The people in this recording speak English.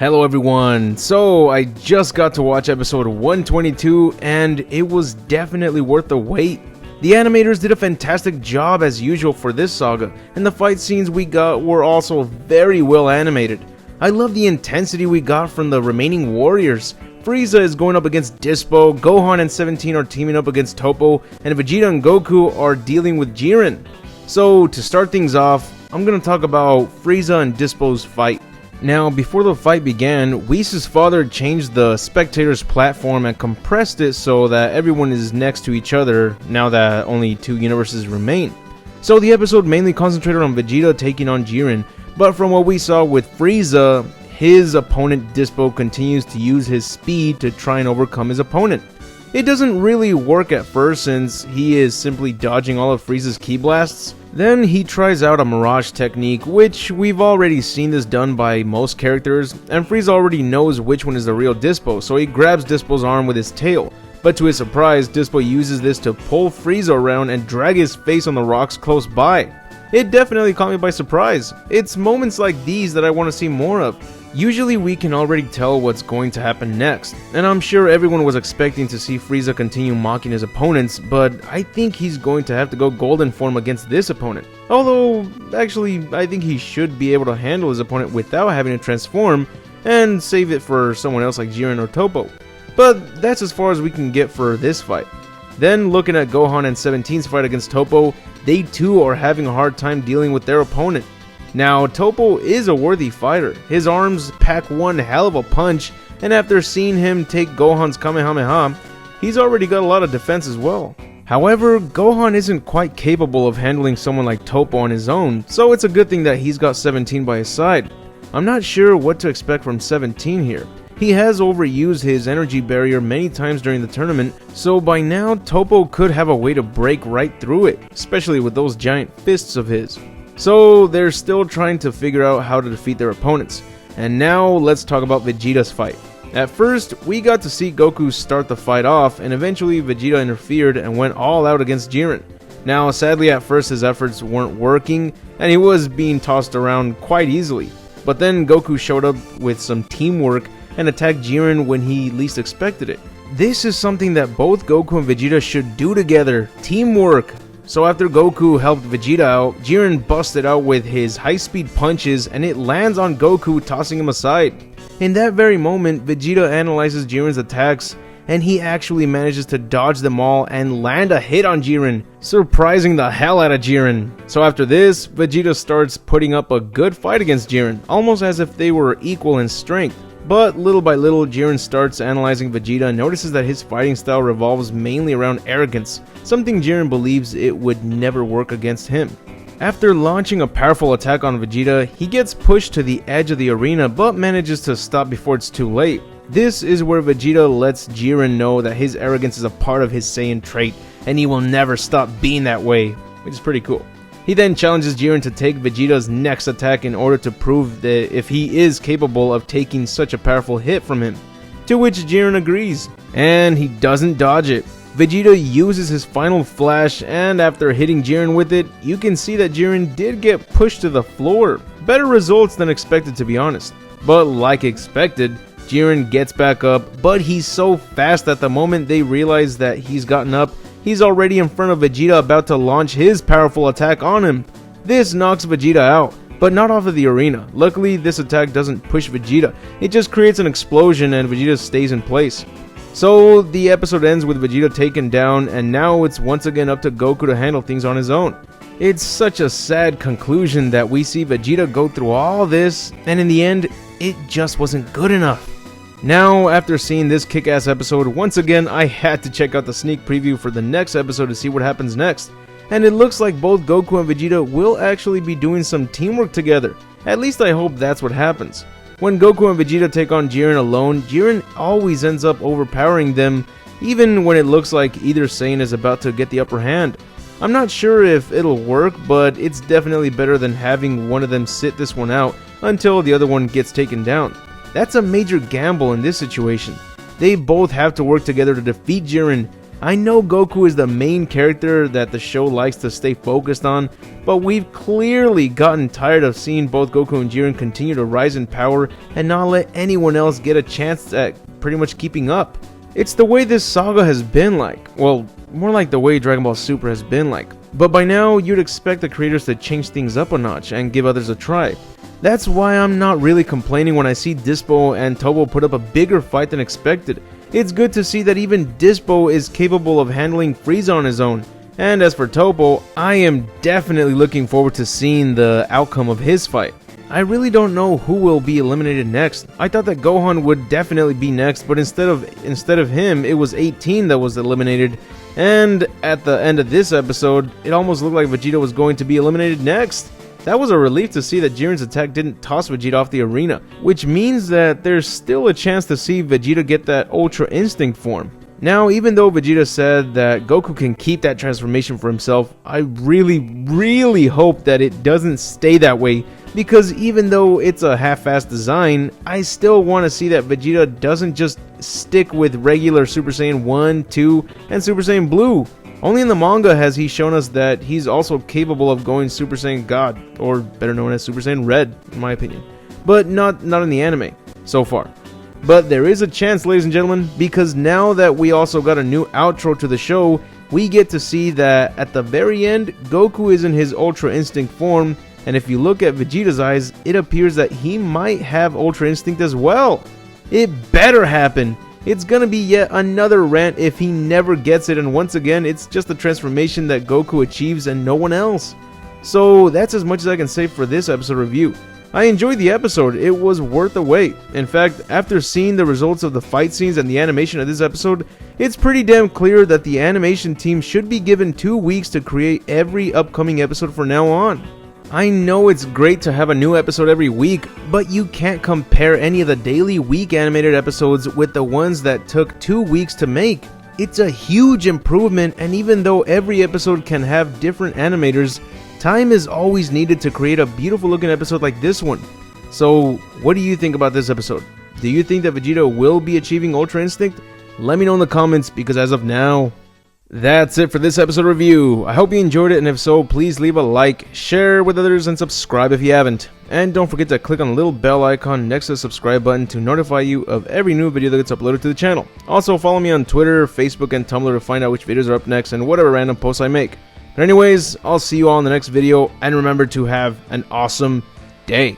Hello everyone, so I just got to watch episode 122 and it was definitely worth the wait. The animators did a fantastic job as usual for this saga, and the fight scenes we got were also very well animated. I love the intensity we got from the remaining warriors. Frieza is going up against Dispo, Gohan and 17 are teaming up against Toppo, and Vegeta and Goku are dealing with Jiren. So to start things off, I'm going to talk about Frieza and Dispo's fight. Now, before the fight began, Whis' father changed the spectator's platform and compressed it so that everyone is next to each other now that only two universes remain. So the episode mainly concentrated on Vegeta taking on Jiren, but from what we saw with Frieza, his opponent Dispo continues to use his speed to try and overcome his opponent. It doesn't really work at first since he is simply dodging all of Frieza's ki blasts. Then he tries out a mirage technique, which we've already seen this done by most characters, and Frieza already knows which one is the real Dispo, so he grabs Dispo's arm with his tail. But to his surprise, Dispo uses this to pull Frieza around and drag his face on the rocks close by. It definitely caught me by surprise. It's moments like these that I want to see more of. Usually we can already tell what's going to happen next, and I'm sure everyone was expecting to see Frieza continue mocking his opponents, but I think he's going to have to go golden form against this opponent. Although, actually, I think he should be able to handle his opponent without having to transform, and save it for someone else like Jiren or Toppo. But that's as far as we can get for this fight. Then looking at Gohan and 17's fight against Toppo, they too are having a hard time dealing with their opponent. Now, Toppo is a worthy fighter. His arms pack one hell of a punch, and after seeing him take Gohan's Kamehameha, he's already got a lot of defense as well. However, Gohan isn't quite capable of handling someone like Toppo on his own, so it's a good thing that he's got 17 by his side. I'm not sure what to expect from 17 here. He has overused his energy barrier many times during the tournament, so by now Toppo could have a way to break right through it, especially with those giant fists of his. So they're still trying to figure out how to defeat their opponents. And now let's talk about Vegeta's fight. At first, we got to see Goku start the fight off, and eventually Vegeta interfered and went all out against Jiren. Now sadly at first his efforts weren't working, and he was being tossed around quite easily. But then Goku showed up with some teamwork and attacked Jiren when he least expected it. This is something that both Goku and Vegeta should do together, teamwork. So after Goku helped Vegeta out, Jiren busted out with his high-speed punches and it lands on Goku, tossing him aside. In that very moment, Vegeta analyzes Jiren's attacks and he actually manages to dodge them all and land a hit on Jiren, surprising the hell out of Jiren. So after this, Vegeta starts putting up a good fight against Jiren, almost as if they were equal in strength. But little by little, Jiren starts analyzing Vegeta and notices that his fighting style revolves mainly around arrogance, something Jiren believes it would never work against him. After launching a powerful attack on Vegeta, he gets pushed to the edge of the arena but manages to stop before it's too late. This is where Vegeta lets Jiren know that his arrogance is a part of his Saiyan trait and he will never stop being that way, which is pretty cool. He then challenges Jiren to take Vegeta's next attack in order to prove that if he is capable of taking such a powerful hit from him, to which Jiren agrees, and he doesn't dodge it. Vegeta uses his final flash, and after hitting Jiren with it, you can see that Jiren did get pushed to the floor. Better results than expected, to be honest. But like expected, Jiren gets back up, but he's so fast that the moment they realize that he's gotten up, he's already in front of Vegeta about to launch his powerful attack on him. This knocks Vegeta out, but not off of the arena. Luckily, this attack doesn't push Vegeta. It just creates an explosion and Vegeta stays in place. So the episode ends with Vegeta taken down, and now it's once again up to Goku to handle things on his own. It's such a sad conclusion that we see Vegeta go through all this, and in the end, it just wasn't good enough. Now, after seeing this kick-ass episode, once again, I had to check out the sneak preview for the next episode to see what happens next. And it looks like both Goku and Vegeta will actually be doing some teamwork together. At least I hope that's what happens. When Goku and Vegeta take on Jiren alone, Jiren always ends up overpowering them, even when it looks like either Saiyan is about to get the upper hand. I'm not sure if it'll work, but it's definitely better than having one of them sit this one out until the other one gets taken down. That's a major gamble in this situation. They both have to work together to defeat Jiren, I know Goku is the main character that the show likes to stay focused on, but we've clearly gotten tired of seeing both Goku and Jiren continue to rise in power and not let anyone else get a chance at pretty much keeping up. It's the way this saga has been like, well, more like the way Dragon Ball Super has been like. But by now, you'd expect the creators to change things up a notch and give others a try. That's why I'm not really complaining when I see Dispo and Tobo put up a bigger fight than expected. It's good to see that even Dispo is capable of handling Frieza on his own. And as for Tobo, I am definitely looking forward to seeing the outcome of his fight. I really don't know who will be eliminated next. I thought that Gohan would definitely be next, but instead of him, it was 18 that was eliminated. And at the end of this episode, it almost looked like Vegeta was going to be eliminated next. That was a relief to see that Jiren's attack didn't toss Vegeta off the arena, which means that there's still a chance to see Vegeta get that Ultra Instinct form. Now, even though Vegeta said that Goku can keep that transformation for himself, I really hope that it doesn't stay that way, because even though it's a half-assed design, I still want to see that Vegeta doesn't just stick with regular Super Saiyan 1, 2, and Super Saiyan Blue. Only in the manga has he shown us that he's also capable of going Super Saiyan God, or better known as Super Saiyan Red, in my opinion. But not in the anime, so far. But there is a chance, ladies and gentlemen, because now that we also got a new outro to the show, we get to see that at the very end, Goku is in his Ultra Instinct form, and if you look at Vegeta's eyes, it appears that he might have Ultra Instinct as well. It better happen! It's gonna be yet another rant if he never gets it, and once again, it's just a transformation that Goku achieves and no one else. So that's as much as I can say for this episode review. I enjoyed the episode, it was worth the wait. In fact, after seeing the results of the fight scenes and the animation of this episode, it's pretty damn clear that the animation team should be given 2 weeks to create every upcoming episode from now on. I know it's great to have a new episode every week, but you can't compare any of the daily week animated episodes with the ones that took 2 weeks to make. It's a huge improvement, and even though every episode can have different animators, time is always needed to create a beautiful looking episode like this one. So, what do you think about this episode? Do you think that Vegeta will be achieving Ultra Instinct? Let me know in the comments, because as of now, that's it for this episode review. I hope you enjoyed it, and if so, please leave a like, share with others, and subscribe if you haven't. And don't forget to click on the little bell icon next to the subscribe button to notify you of every new video that gets uploaded to the channel. Also, follow me on Twitter, Facebook, and Tumblr to find out which videos are up next and whatever random posts I make. But anyways, I'll see you all in the next video, and remember to have an awesome day.